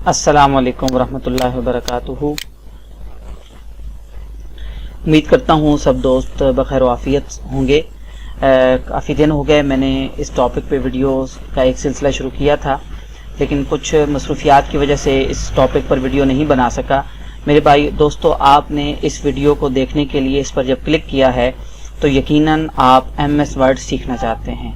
अस्सलाम वालेकुम वरहमतुल्लाहि वबरकातुहू। उम्मीद करता हूँ सब दोस्त बखैर आफियत होंगे। काफ़ी दिन हो गए मैंने इस टॉपिक पे वीडियोस का एक सिलसिला शुरू किया था, लेकिन कुछ मसरूफियात की वजह से इस टॉपिक पर वीडियो नहीं बना सका। मेरे भाई दोस्तों, आपने इस वीडियो को देखने के लिए इस पर जब क्लिक किया है तो यकीनन आप MS वर्ड सीखना चाहते हैं।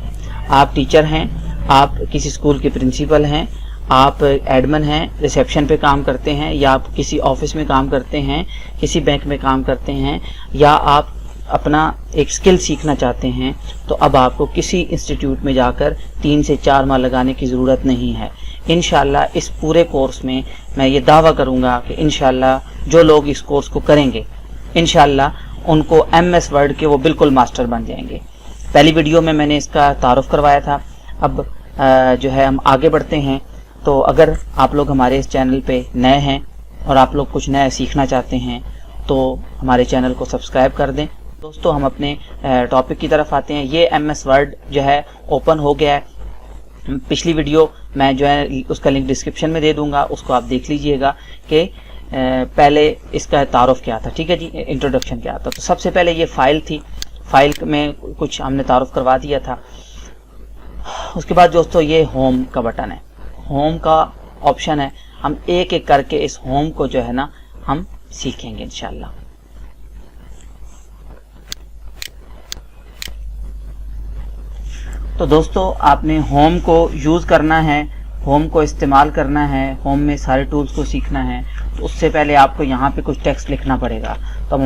आप टीचर हैं, आप किसी स्कूल के प्रिंसिपल हैं, आप एडमिन हैं, रिसेप्शन पे काम करते हैं, या आप किसी ऑफिस में काम करते हैं, किसी बैंक में काम करते हैं, या आप अपना एक स्किल सीखना चाहते हैं, तो अब आपको किसी इंस्टीट्यूट में जाकर 3 से 4 माह लगाने की ज़रूरत नहीं है। इंशाल्लाह इस पूरे कोर्स में मैं ये दावा करूँगा कि इंशाल्लाह जो लोग इस कोर्स को करेंगे इंशाल्लाह उनको MS वर्ड के वो बिल्कुल मास्टर बन जाएंगे। पहली वीडियो में मैंने इसका तारुफ करवाया था। अब जो है हम आगे बढ़ते हैं। तो अगर आप लोग हमारे इस चैनल पे नए हैं और आप लोग कुछ नया सीखना चाहते हैं तो हमारे चैनल को सब्सक्राइब कर दें। दोस्तों, हम अपने टॉपिक की तरफ आते हैं। ये MS वर्ड जो है ओपन हो गया है। पिछली वीडियो मैं जो है उसका लिंक डिस्क्रिप्शन में दे दूंगा, उसको आप देख लीजिएगा कि पहले इसका तारुफ क्या था। ठीक है जी, इंट्रोडक्शन क्या था। तो सबसे पहले ये फाइल थी, फाइल में कुछ हमने तारुफ करवा दिया था। उसके बाद दोस्तों ये होम का बटन है, होम का ऑप्शन है। हम एक एक करके इस होम को जो है ना हम सीखेंगे इंशाल्लाह। तो दोस्तों, आपने होम को यूज करना है, होम को इस्तेमाल करना है, होम में सारे टूल्स को सीखना है। तो उससे पहले आपको यहाँ पे कुछ टेक्स्ट लिखना पड़ेगा। तो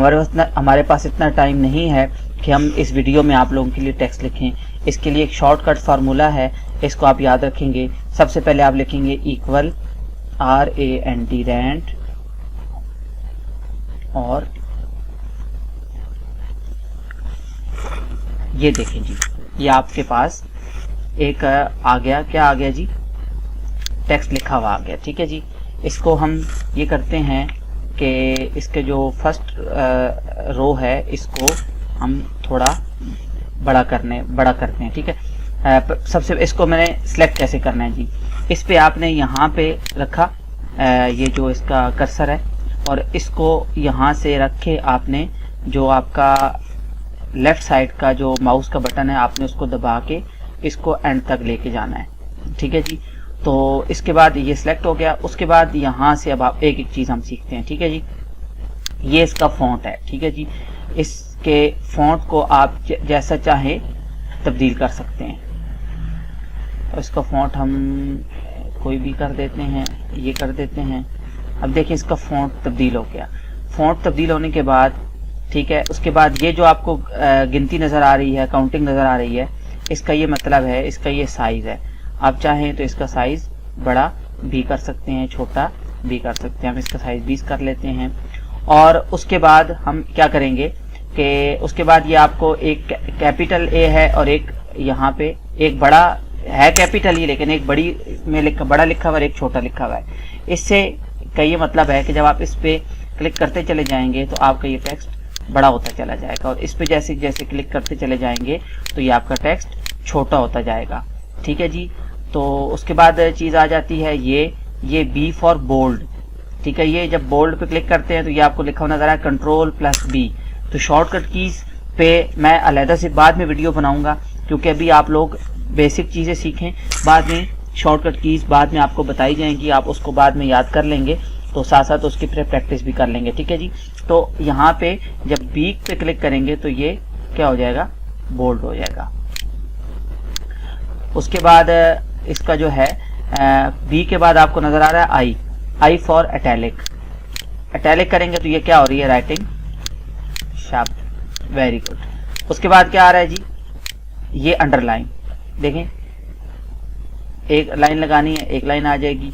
हमारे पास इतना टाइम नहीं है कि हम इस वीडियो में आप लोगों के लिए टेक्स्ट लिखें। इसके लिए एक शॉर्टकट फार्मूला है, इसको आप याद रखेंगे। सबसे पहले आप लिखेंगे इक्वल RAND रैंड, और ये देखें जी, ये आपके पास एक आ गया। क्या आ गया जी? टेक्स्ट लिखा हुआ आ गया। ठीक है जी, इसको हम ये करते हैं कि इसके जो फर्स्ट रो है इसको हम थोड़ा बड़ा करते हैं। ठीक है, सबसे इसको मैंने सिलेक्ट कैसे करना है जी। इस पे आपने यहाँ पे रखा ये जो इसका कर्सर है, और इसको यहाँ से रख के आपने जो आपका लेफ्ट साइड का जो माउस का बटन है आपने उसको दबा के इसको एंड तक लेके जाना है। ठीक है जी, तो इसके बाद ये सिलेक्ट हो गया। उसके बाद यहाँ से अब आप एक एक चीज़ हम सीखते हैं। ठीक है जी, ये इसका फॉन्ट है। ठीक है जी, इसके फॉन्ट को आप जैसा चाहे तब्दील कर सकते हैं। और इसका फॉन्ट हम कोई भी कर देते हैं, ये कर देते हैं। अब देखिए इसका फॉन्ट तब्दील हो गया। फॉन्ट तब्दील होने के बाद ठीक है, उसके बाद ये जो आपको गिनती नज़र आ रही है, काउंटिंग नज़र आ रही है, इसका ये मतलब है, इसका ये साइज़ है। आप चाहें तो इसका साइज़ बड़ा भी कर सकते हैं, छोटा भी कर सकते हैं। हम इसका साइज़ 20 कर लेते हैं। और उसके बाद हम क्या करेंगे कि उसके बाद ये आपको एक कैपिटल A है और एक यहाँ पे एक बड़ा है कैपिटल ही, लेकिन एक बड़ी में बड़ा लिखा हुआ और एक छोटा लिखा हुआ है। इससे का ये मतलब है कि जब आप इस पे क्लिक करते चले जाएंगे तो आपका ये टेक्स्ट बड़ा होता चला जाएगा, और इस पे जैसे जैसे क्लिक करते चले जाएंगे तो ये आपका टेक्स्ट छोटा होता जाएगा। ठीक है जी, तो उसके बाद चीज़ आ जाती है ये B फॉर बोल्ड। ठीक है, ये जब बोल्ड पे क्लिक करते हैं तो ये आपको लिखा हुआ नजर आए Ctrl+B। तो शॉर्टकट कीज पे मैं अलहदा से बाद में वीडियो बनाऊंगा, क्योंकि अभी आप लोग बेसिक चीज़ें सीखें, बाद में शॉर्टकट कीज बाद में आपको बताई जाएंगी, आप उसको बाद में याद कर लेंगे, तो साथ साथ उसकी फिर प्रैक्टिस भी कर लेंगे। ठीक है जी, तो यहाँ पे जब B पे क्लिक करेंगे तो ये क्या हो जाएगा? बोल्ड हो जाएगा। उसके बाद इसका जो है B के बाद आपको नजर आ रहा है I फॉर इटैलिक। इटैलिक करेंगे तो ये क्या हो रही है? Writing sharp. Very good. उसके बाद क्या आ रहा है जी? ये अंडरलाइन। देखें, एक लाइन लगानी है, एक लाइन आ जाएगी।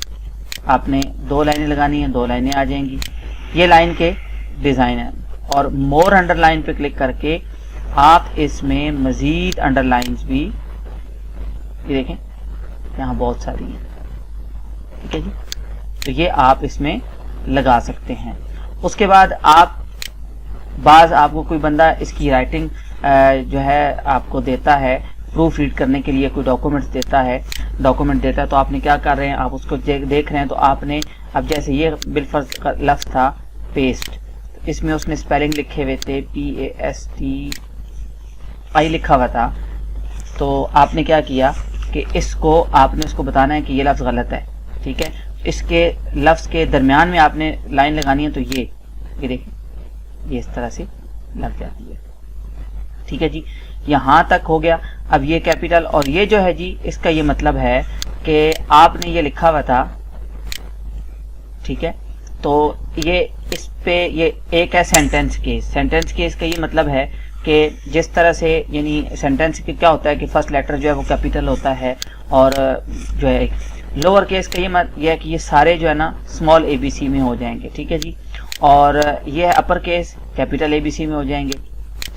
आपने 2 लाइनें लगानी है, 2 लाइनें आ जाएंगी। ये लाइन के डिजाइन है। और मोर अंडरलाइन पे क्लिक करके आप इसमें मजीद अंडरलाइंस भी, ये देखें यहाँ बहुत सारी हैं। ठीक है जी, तो ये आप इसमें लगा सकते हैं। उसके बाद आपको कोई बंदा इसकी राइटिंग जो है आपको देता है, प्रूफ रीड करने के लिए कोई डॉक्यूमेंट देता है, तो आपने क्या कर रहे हैं, आप उसको देख रहे हैं, तो आपने اب جیسے یہ بالفرض کا لفظ تھا پیسٹ، اس میں اس نے اسپیلنگ لکھے ہوئے تھے PASTI لکھا ہوا تھا، تو آپ نے کیا کیا کہ اس کو آپ نے اس کو بتانا ہے کہ یہ لفظ غلط ہے، ٹھیک ہے. اس کے لفظ کے درمیان میں آپ نے لائن لگانی ہے، تو یہ دیکھیں یہ اس طرح سے لگ جاتی ہے، ٹھیک ہے جی. یہاں تک ہو گیا. اب یہ کیپیٹل، اور یہ جو ہے جی اس کا یہ مطلب ہے کہ آپ نے یہ لکھا ہوا تھا، ٹھیک ہے، تو یہ اس پہ یہ ایک ہے سینٹینس کیس. سینٹینس کیس کا یہ مطلب ہے کہ جس طرح سے یعنی سینٹینس کے کیا ہوتا ہے کہ فرسٹ لیٹر جو ہے وہ کیپیٹل ہوتا ہے، اور جو ہے لوور کیس کا یہ ہے کہ یہ سارے جو ہے نا اسمال ABC میں ہو جائیں گے، ٹھیک ہے جی. اور یہ ہے اپر کیس، کیپیٹل ABC میں ہو جائیں گے،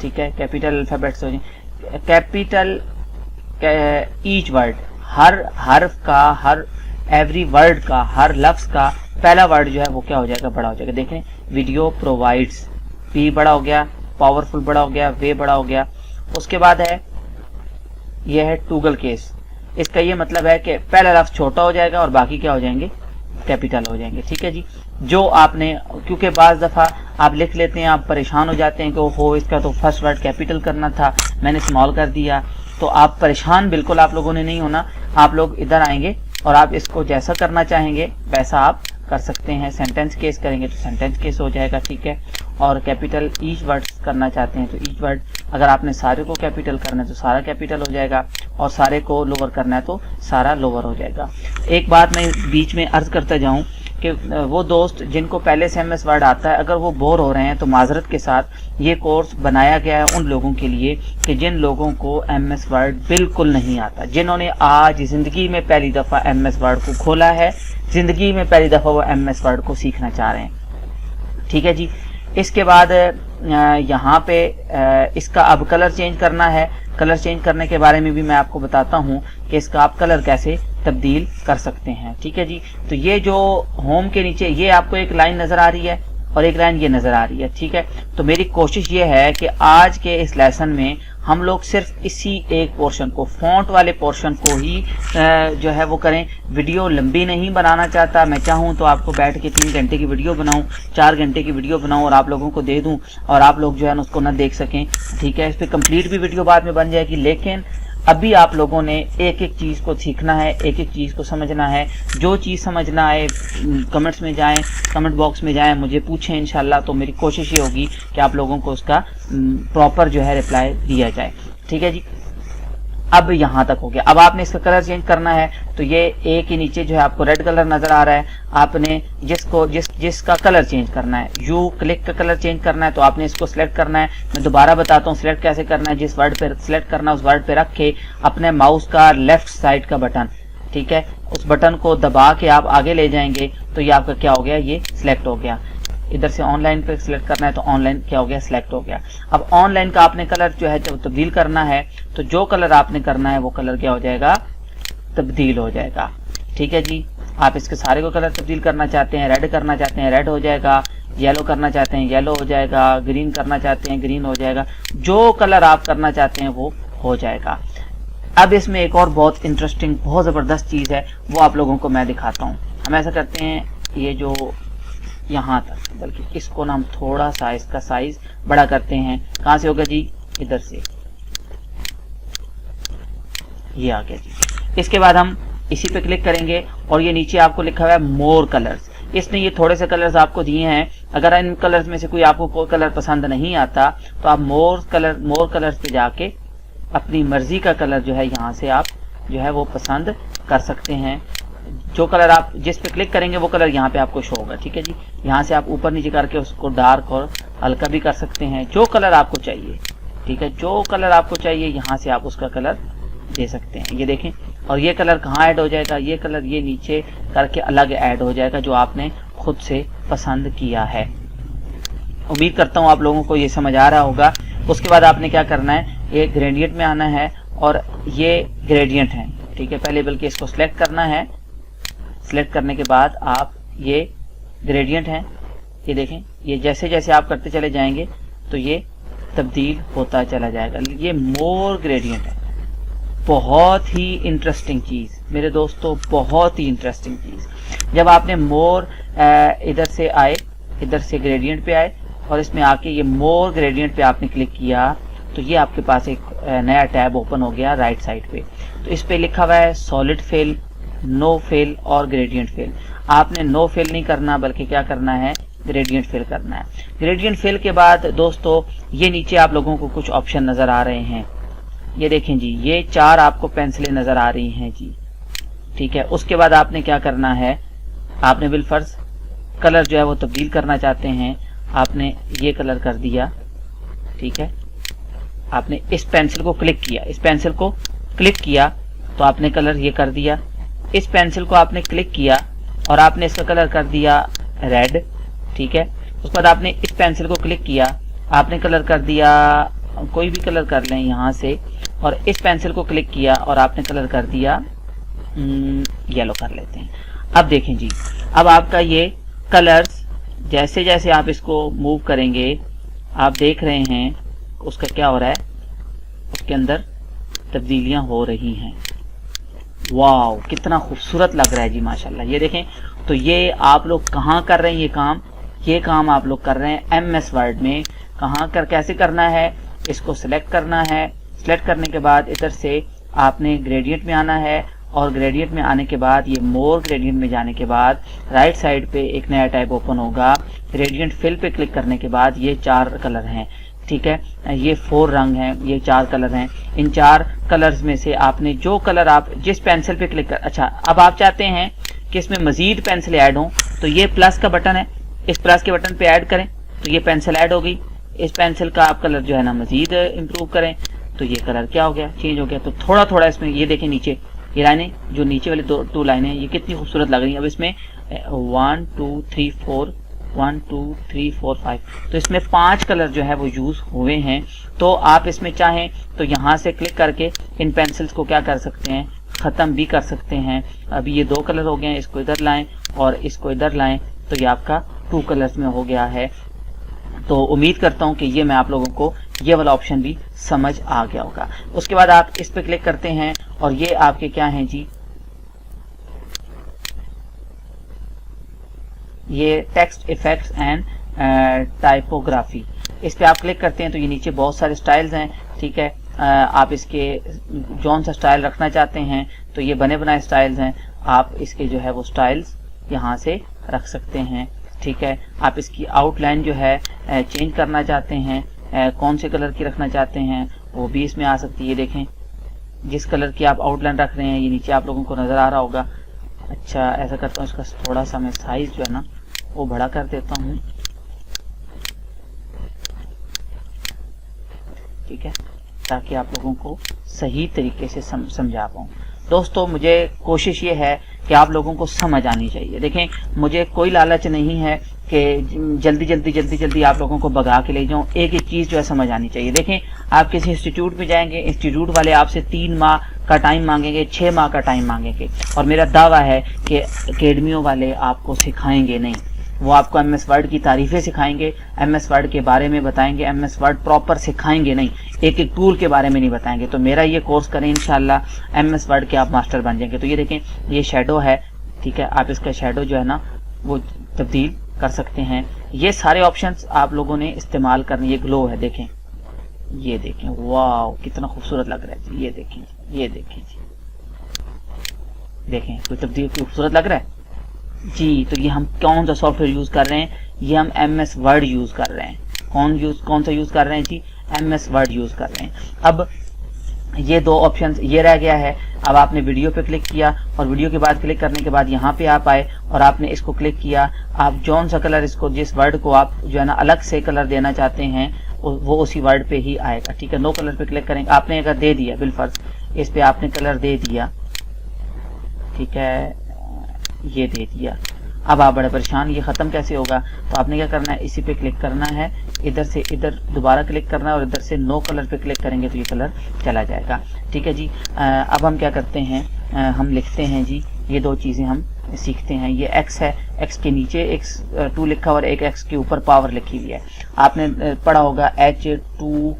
ٹھیک ہے، کیپیٹل الفابیٹس ہو جائیں گے. کیپیٹل ایچ ورڈ، ہر حرف کا، ہر ایوری ورڈ کا، ہر لفظ کا پہلا ورڈ جو ہے وہ کیا ہو جائے گا، بڑا ہو جائے گا. دیکھیں ویڈیو پرووائڈس، P بڑا ہو گیا، پاورفل بڑا ہو گیا، وے بڑا ہو گیا. اس کے بعد ہے یہ ہے ٹوگل کیس. اس کا یہ مطلب ہے کہ پہلا لفظ چھوٹا ہو جائے گا اور باقی کیا ہو جائیں گے، کیپیٹل ہو جائیں گے، ٹھیک ہے جی. جو آپ نے، کیونکہ بعض دفعہ آپ لکھ لیتے ہیں، آپ پریشان ہو جاتے ہیں کہ اوہو اس کا تو فرسٹ ورڈ کیپیٹل کرنا تھا، میں نے اسمال کر دیا. تو آپ پریشان بالکل آپ لوگوں نے نہیں ہونا. آپ لوگ ادھر آئیں گے اور آپ اس کو جیسا کرنا چاہیں گے ویسا آپ کر سکتے ہیں. سینٹینس کیس کریں گے تو سینٹینس کیس ہو جائے گا، ٹھیک ہے. اور کیپیٹل ایچ ورڈ کرنا چاہتے ہیں تو ایچ ورڈ، اگر آپ نے سارے کو کیپیٹل کرنا ہے تو سارا کیپیٹل ہو جائے گا، اور سارے کو لوور کرنا ہے تو سارا لوور ہو جائے گا. ایک بات میں بیچ میں عرض کرتا جاؤں کہ وہ دوست جن کو پہلے سے MS ورڈ آتا ہے، اگر وہ بور ہو رہے ہیں تو معذرت کے ساتھ یہ کورس بنایا گیا ہے ان لوگوں کے لیے کہ جن لوگوں کو MS ورڈ بالکل نہیں آتا، جنہوں نے آج زندگی میں پہلی دفعہ MS ورڈ کو کھولا ہے، زندگی میں پہلی دفعہ وہ MS ورڈ کو سیکھنا چاہ رہے ہیں، ٹھیک ہے جی. اس کے بعد یہاں پہ اس کا اب کلر چینج کرنا ہے. کلر چینج کرنے کے بارے میں بھی میں آپ کو بتاتا ہوں کہ اس کا آپ کلر کیسے تبدیل کر سکتے ہیں، ٹھیک ہے جی. تو یہ جو ہوم کے نیچے یہ آپ کو ایک لائن نظر آ رہی ہے اور ایک لائن یہ نظر آ رہی ہے، ٹھیک ہے. تو میری کوشش یہ ہے کہ آج کے اس لیسن میں ہم لوگ صرف اسی ایک پورشن کو، فونٹ والے پورشن کو ہی جو ہے وہ کریں. ویڈیو لمبی نہیں بنانا چاہتا، میں چاہوں تو آپ کو بیٹھ کے 3 گھنٹے کی ویڈیو بناؤں، 4 گھنٹے کی ویڈیو بناؤں اور آپ لوگوں کو دے دوں اور آپ لوگ جو ہے نا اس کو نہ دیکھ سکیں، ٹھیک ہے. اس پہ کمپلیٹ بھی ویڈیو بعد میں بن جائے گی، لیکن ابھی آپ لوگوں نے ایک ایک چیز کو سیکھنا ہے، ایک ایک چیز کو سمجھنا ہے. جو چیز سمجھنا ہے کمنٹس میں جائیں، کمنٹ باکس میں جائیں، مجھے پوچھیں انشاءاللہ. تو میری کوشش یہ ہوگی کہ آپ لوگوں کو اس کا پراپر جو ہے رپلائی دیا جائے، ٹھیک ہے جی. اب یہاں تک ہو گیا. اب آپ نے اس کا کلر چینج کرنا ہے تو یہ اے کے نیچے جو ہے آپ کو ریڈ کلر نظر آ رہا ہے. آپ نے جس کا کلر چینج کرنا ہے، یو کلک کا کلر چینج کرنا ہے تو آپ نے اس کو سلیکٹ کرنا ہے. میں دوبارہ بتاتا ہوں سلیکٹ کیسے کرنا ہے. جس ورڈ پہ سلیکٹ کرنا ہے اس ورڈ پہ رکھ کے اپنے ماؤس کا لیفٹ سائڈ کا بٹن، ٹھیک ہے، اس بٹن کو دبا کے آپ آگے لے جائیں گے تو یہ آپ کا کیا ہو گیا، یہ سلیکٹ ہو گیا. ادھر سے آن لائن پہ سلیکٹ کرنا ہے تو آن لائن کیا ہو گیا، سلیکٹ ہو گیا. اب آن لائن کا آپ نے کلر جو ہے جب تبدیل کرنا ہے تو جو کلر آپ نے کرنا ہے وہ کلر کیا ہو جائے گا، تبدیل ہو جائے گا، ٹھیک ہے جی. آپ اس کے سارے کو کلر تبدیل کرنا چاہتے ہیں، ریڈ کرنا چاہتے ہیں ریڈ ہو جائے گا، یلو کرنا چاہتے ہیں یلو ہو جائے گا، گرین کرنا چاہتے ہیں گرین ہو جائے گا. جو کلر آپ کرنا چاہتے ہیں وہ ہو جائے گا. اب اس میں ایک اور بہت انٹرسٹنگ، بہت زبردست چیز ہے، وہ آپ لوگوں کو میں دکھاتا ہوں. ہم ایسا کرتے ہیں، یہ جو یہاں تک، بلکہ اس کو نا ہم تھوڑا سا اس کا سائز بڑا کرتے ہیں. کہاں سے ہوگا جی، ادھر سے، یہ آ گیا جی. اس کے بعد ہم اسی پہ کلک کریں گے اور یہ نیچے آپ کو لکھا ہوا ہے مور کلرز. اس نے یہ تھوڑے سے کلرز آپ کو دیے ہیں. اگر ان کلرز میں سے کوئی آپ کو کوئی کلر پسند نہیں آتا تو آپ مور کلرز پہ جا کے اپنی مرضی کا کلر جو ہے یہاں سے آپ جو ہے وہ پسند کر سکتے ہیں. جو کلر آپ جس پہ کلک کریں گے وہ کلر یہاں پہ آپ کو شو ہوگا، ٹھیک ہے جی. یہاں سے آپ اوپر نیچے کر کے اس کو ڈارک اور ہلکا بھی کر سکتے ہیں، جو کلر آپ کو چاہیے، ٹھیک ہے. جو کلر آپ کو چاہیے یہاں سے آپ اس کا کلر دے سکتے ہیں. یہ دیکھیں، اور یہ کلر کہاں ایڈ ہو جائے گا، یہ کلر یہ نیچے کر کے الگ ایڈ ہو جائے گا جو آپ نے خود سے پسند کیا ہے. امید کرتا ہوں آپ لوگوں کو یہ سمجھ آ رہا ہوگا. اس کے بعد آپ نے کیا کرنا ہے، یہ گریڈینٹ میں آنا ہے اور یہ گریڈینٹ ہے، ٹھیک ہے. پہلے بلکہ اس کو سلیکٹ کرنا ہے. سلیکٹ کرنے کے بعد آپ یہ گریڈینٹ ہے، یہ دیکھیں، یہ جیسے جیسے آپ کرتے چلے جائیں گے تو یہ تبدیل ہوتا چلا جائے گا. یہ مور گریڈینٹ ہے. بہت ہی انٹرسٹنگ چیز میرے دوستو، بہت ہی انٹرسٹنگ چیز. जब आपने मोर इधर से आए, इधर से ग्रेडियंट पे आए और इसमें आके ये मोर ग्रेडियंट पे आपने क्लिक किया तो ये आपके पास एक नया टैब ओपन हो गया राइट साइड पे। तो इस पे लिखा हुआ है सॉलिड फिल, नो फिल और ग्रेडियंट फिल। आपने नो फिल नहीं करना बल्कि क्या करना है, ग्रेडियंट फिल करना है। ग्रेडियंट फिल के बाद दोस्तों ये नीचे आप लोगों को कुछ ऑप्शन नजर आ रहे हैं, ये देखें जी, ये 4 आपको पेंसिलें नजर आ रही हैं जी, ठीक है। उसके बाद आपने क्या करना है, आपने बिलफर्ज कलर जो है वो तब्दील करना चाहते हैं, आपने ये कलर कर दिया, ठीक है। आपने इस पेंसिल को क्लिक किया, इस पेंसिल को क्लिक किया तो आपने कलर ये कर दिया। इस पेंसिल को आपने क्लिक किया और आपने इसका कलर कर दिया रेड, ठीक है। उसके बाद आपने इस पेंसिल को क्लिक किया, आपने कलर कर दिया, कोई भी कलर कर लें यहाँ से, और इस पेंसिल को क्लिक किया और आपने कलर कर दिया येलो कर लेते हैं। अब देखें जी, अब आपका ये कलर्स जैसे जैसे आप इसको मूव करेंगे आप देख रहे हैं उसका क्या हो रहा है, उसके अंदर तब्दीलियां हो रही हैं। वाव, कितना खूबसूरत लग रहा है जी माशाल्लाह। ये देखें, तो ये आप लोग कहाँ कर रहे हैं ये काम आप लोग कर रहे हैं MS वर्ड में। कहाँ कर, कैसे करना है, इसको सिलेक्ट करना है। सिलेक्ट करने के बाद इधर से आपने ग्रेडियंट में आना है और ग्रेडियंट में आने के बाद ये मोर ग्रेडियंट में जाने के बाद राइट साइड पे एक नया टैब ओपन होगा। ग्रेडियंट फिल पे क्लिक करने के बाद ये 4 कलर हैं, ठीक है, ये 4 रंग हैं, ये 4 कलर हैं। इन 4 कलर्स में से आपने जो कलर आप जिस पेंसिल पे क्लिक कर, अच्छा अब आप चाहते हैं कि इसमें मजीद पेंसिल ऐड हो तो ये प्लस का बटन है, इस प्लस के बटन पे ऐड करें तो ये पेंसिल ऐड हो गई। इस पेंसिल का आप कलर जो है ना मजीद इम्प्रूव करें तो ये कलर क्या हो गया, चेंज हो गया। तो थोड़ा थोड़ा इसमें ये देखें नीचे ये लाइनें, जो नीचे वाली 2 लाइनें ये कितनी खूबसूरत लग रही हैं। अब इसमें 1 2 3 4 1 2 3 4 5 तो इसमें 5 कलर जो है वो यूज हुए हैं। तो आप इसमें चाहें तो यहाँ से क्लिक करके इन पेंसिल्स को क्या कर सकते हैं, खत्म भी कर सकते हैं। अभी ये 2 कलर हो गए हैं, इसको इधर लाएं और इसको इधर लाएं तो ये आपका 2 कलर्स में हो गया है। तो उम्मीद करता हूं कि ये मैं आप लोगों को ये वाला ऑप्शन भी समझ आ गया होगा। उसके बाद आप इस पे क्लिक करते हैं और ये आपके क्या हैं जी, ये टेक्स्ट इफेक्ट्स एंड टाइपोग्राफी। इस पे आप क्लिक करते हैं तो ये नीचे बहुत सारे स्टाइल्स हैं, ठीक है। आप इसके जौन सा स्टाइल रखना चाहते हैं तो ये बने बनाए स्टाइल्स हैं, आप इसके जो है वो स्टाइल्स यहाँ से रख सकते हैं, ठीक है। आप इसकी आउटलाइन जो है चेंज करना चाहते हैं, कौन से कलर की रखना चाहते हैं वो भी इसमें आ सकती है। ये देखें, जिस कलर की आप आउटलाइन रख रहे हैं ये नीचे आप लोगों को नजर आ रहा होगा। अच्छा ऐसा करता हूँ, इसका थोड़ा सा मैं साइज जो है ना वो बड़ा कर देता हूँ, ठीक है, ताकि आप लोगों को सही तरीके से समझा पाऊँ। दोस्तों मुझे कोशिश ये है कि आप लोगों को समझ आनी चाहिए। देखें, मुझे कोई लालच नहीं है कि जल्दी जल्दी आप लोगों को भगा के ले जाऊं। एक एक चीज जो है समझ आनी चाहिए। देखें, आप किसी इंस्टीट्यूट में जाएंगे, इंस्टीट्यूट वाले आपसे 3 माह का टाइम मांगेंगे, 6 माह का टाइम मांगेंगे, और मेरा दावा है कि एकेडमियों वाले आपको सिखाएंगे नहीं। वो आपको MS वर्ड की तारीफें सिखाएंगे, MS वर्ड के बारे में बताएंगे, MS वर्ड प्रॉपर सिखाएंगे नहीं, एक एक टूल के बारे में नहीं बताएंगे। तो मेरा ये कोर्स करें, इंशाल्लाह MS वर्ड के आप मास्टर बन जाएंगे। तो ये देखें, ये शेडो है, ठीक है, आप इसका शेडो जो है ना वो तब्दील कर सकते हैं। ये सारे ऑप्शंस आप लोगों ने इस्तेमाल करने। ये ग्लो है, देखें, ये देखें, वाह कितना खूबसूरत लग रहा है जी। ये देखें, ये देखें जी, देखें कोई तब्दील खूबसूरत लग रहा है जी। तो ये हम कौन सा सॉफ्टवेयर यूज कर रहे हैं, ये हम MS वर्ड यूज कर रहे हैं। कौन सा यूज कर रहे हैं जी, MS वर्ड यूज कर रहे हैं। अब ये 2 ऑप्शंस ये रह गया है। अब आपने वीडियो पे क्लिक किया और वीडियो के बाद क्लिक करने के बाद यहाँ पे आप आए और आपने इसको क्लिक किया। आप जौन सा कलर इसको, जिस वर्ड को आप जो है ना अलग से कलर देना चाहते हैं वो उसी वर्ड पे ही आएगा, ठीक है। नो कलर पे क्लिक करेंगे, आपने अगर दे दिया बिलफर्ज इस पे आपने कलर दे दिया, ठीक है, ये दे दिया। अब आप बड़े परेशान, ये खत्म कैसे होगा। तो आपने क्या करना है, इसी पे क्लिक करना है, इधर से इधर दोबारा क्लिक करना है और इधर से नो कलर पे क्लिक करेंगे तो ये कलर चला जाएगा, ठीक है जी। अब हम क्या करते हैं, हम लिखते हैं जी, ये 2 चीजें हम सीखते हैं। ये X है, X के नीचे X2 लिखा हुआ और एक X के ऊपर पावर लिखी हुई है। आपने पढ़ा होगा H2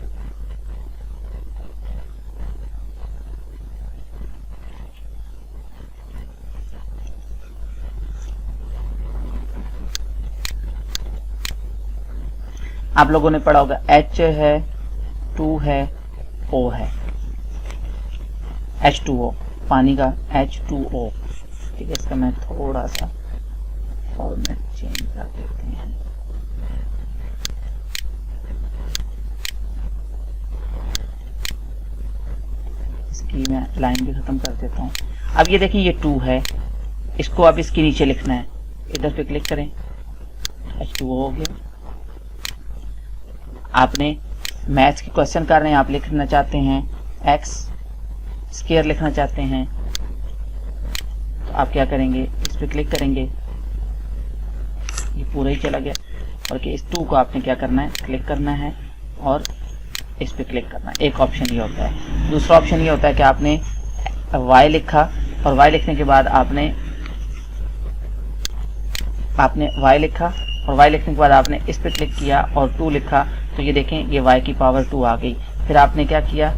آپ لوگوں نے پڑھا ہوگا H ہے 2 ہے O ہے H2O پانی کا H2O. ٹھیک ہے, اس کا میں تھوڑا سا فارمیٹ چینج کر دیتے ہیں. اس کی میں لائن بھی ختم کر دیتا ہوں. اب یہ دیکھیں یہ 2 ہے, اس کو اب اس کے نیچے لکھنا ہے. ادھر پہ کلک کریں, H2O ہو گیا. آپ نے میتھس کی کوشچن کر رہے ہیں, آپ لکھنا چاہتے ہیں ایکس اسکیئر لکھنا چاہتے ہیں, تو آپ کیا کریں گے, اس پہ کلک کریں گے. یہ پورا ہی چلا گیا, اور کہ اس 2 کو آپ نے کیا کرنا ہے, کلک کرنا ہے اور اس پہ کلک کرنا ہے. ایک آپشن یہ ہوتا ہے. دوسرا آپشن یہ ہوتا ہے کہ آپ نے وائی لکھا, اور وائی لکھنے کے بعد آپ نے وائی لکھا, اور وائی لکھنے کے بعد آپ نے اس پہ کلک کیا اور 2 لکھا, تو یہ دیکھیں یہ وائی کی پاور 2 آ گئی. پھر آپ نے کیا کیا,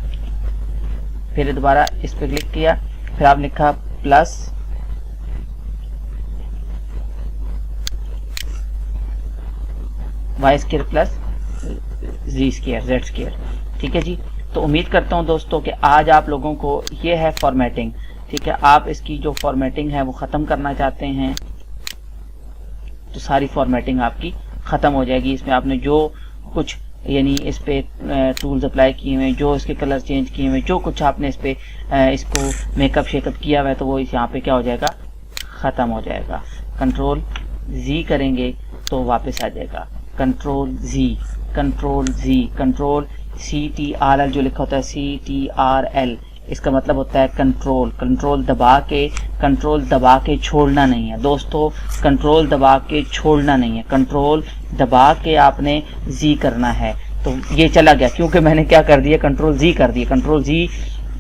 پھر دوبارہ اس پہ کلک کیا, پھر آپ لکھا پلس وائی اسکیئر پلس زی اسکیئر زیڈ اسکیئر. ٹھیک ہے جی. تو امید کرتا ہوں دوستوں کہ آج آپ لوگوں کو یہ ہے فارمیٹنگ. ٹھیک ہے, آپ اس کی جو فارمیٹنگ ہے وہ ختم کرنا چاہتے ہیں تو ساری فارمیٹنگ آپ کی ختم ہو جائے گی. اس میں آپ نے جو کچھ یعنی اس پہ ٹولز اپلائی کیے ہوئے, جو اس کے کلر چینج کیے ہوئے, جو کچھ آپ نے اس پہ اس کو میک اپ شیک اپ کیا ہوا ہے, تو وہ یہاں پہ کیا ہو جائے گا, ختم ہو جائے گا. کنٹرول زی کریں گے تو واپس آ جائے گا. Control Z, control Z, control CTRL جو لکھا ہوتا ہے CTRL, اس کا مطلب ہوتا ہے کنٹرول. کنٹرول دبا کے چھوڑنا نہیں ہے دوستو, کنٹرول دبا کے چھوڑنا نہیں ہے, کنٹرول دبا کے آپ نے زی کرنا ہے. تو یہ چلا گیا کیونکہ میں نے کیا کر دیا, کنٹرول زی کر دیا. کنٹرول زی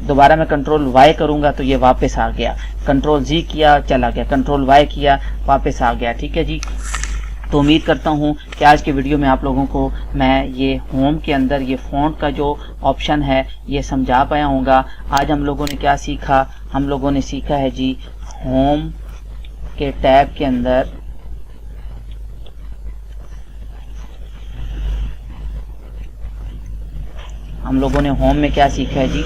دوبارہ میں کنٹرول وائی کروں گا تو یہ واپس آ گیا. کنٹرول زی کیا چلا گیا, کنٹرول وائی کیا واپس آ گیا. ٹھیک ہے جی. تو امید کرتا ہوں کہ آج کے ویڈیو میں آپ لوگوں کو میں یہ ہوم کے اندر یہ فونٹ کا جو آپشن ہے یہ سمجھا پایا ہوں گا. آج ہم لوگوں نے کیا سیکھا, ہم لوگوں نے سیکھا ہے جی ہوم کے ٹیب کے اندر ہم لوگوں نے ہوم میں کیا سیکھا ہے جی,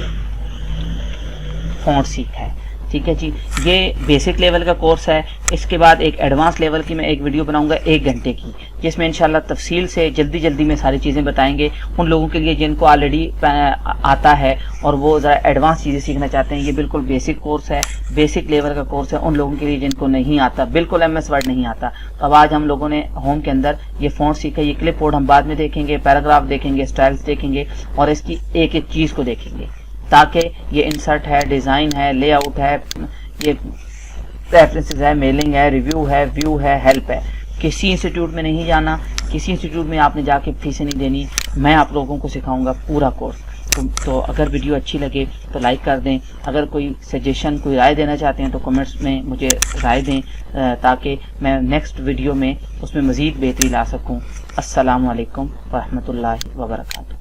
فونٹ سیکھا ہے. ٹھیک ہے جی. یہ بیسک لیول کا کورس ہے. اس کے بعد ایک ایڈوانس لیول کی میں ایک ویڈیو بناؤں گا 1 گھنٹے کی, جس میں انشاءاللہ تفصیل سے جلدی میں ساری چیزیں بتائیں گے. ان لوگوں کے لیے جن کو آلریڈی آتا ہے اور وہ ذرا ایڈوانس چیزیں سیکھنا چاہتے ہیں, یہ بالکل بیسک کورس ہے, بیسک لیول کا کورس ہے. ان لوگوں کے لیے جن کو نہیں آتا, بالکل MS ورڈ نہیں آتا, تو اب آج ہم لوگوں نے ہوم کے اندر یہ فونٹ سیکھا. یہ کلپ بورڈ ہم بعد میں دیکھیں گے, پیراگراف دیکھیں گے, اسٹائلز دیکھیں گے, اور اس کی ایک ایک چیز کو دیکھیں گے, تاکہ یہ انسرٹ ہے, ڈیزائن ہے, لے آؤٹ ہے, یہ ریفرنسز ہے, میلنگ ہے, ریویو ہے, ویو ہے, ہیلپ ہے. کسی انسٹیٹیوٹ میں نہیں جانا, کسی انسٹیٹیوٹ میں آپ نے جا کے فیسیں نہیں دینی, میں آپ لوگوں کو سکھاؤں گا پورا کورس. تو اگر ویڈیو اچھی لگے تو لائک کر دیں. اگر کوئی سجیشن, کوئی رائے دینا چاہتے ہیں تو کمنٹس میں مجھے رائے دیں, تاکہ میں نیکسٹ ویڈیو میں اس میں مزید بہتری لا سکوں. السلام علیکم ورحمۃ اللہ وبرکاتہ.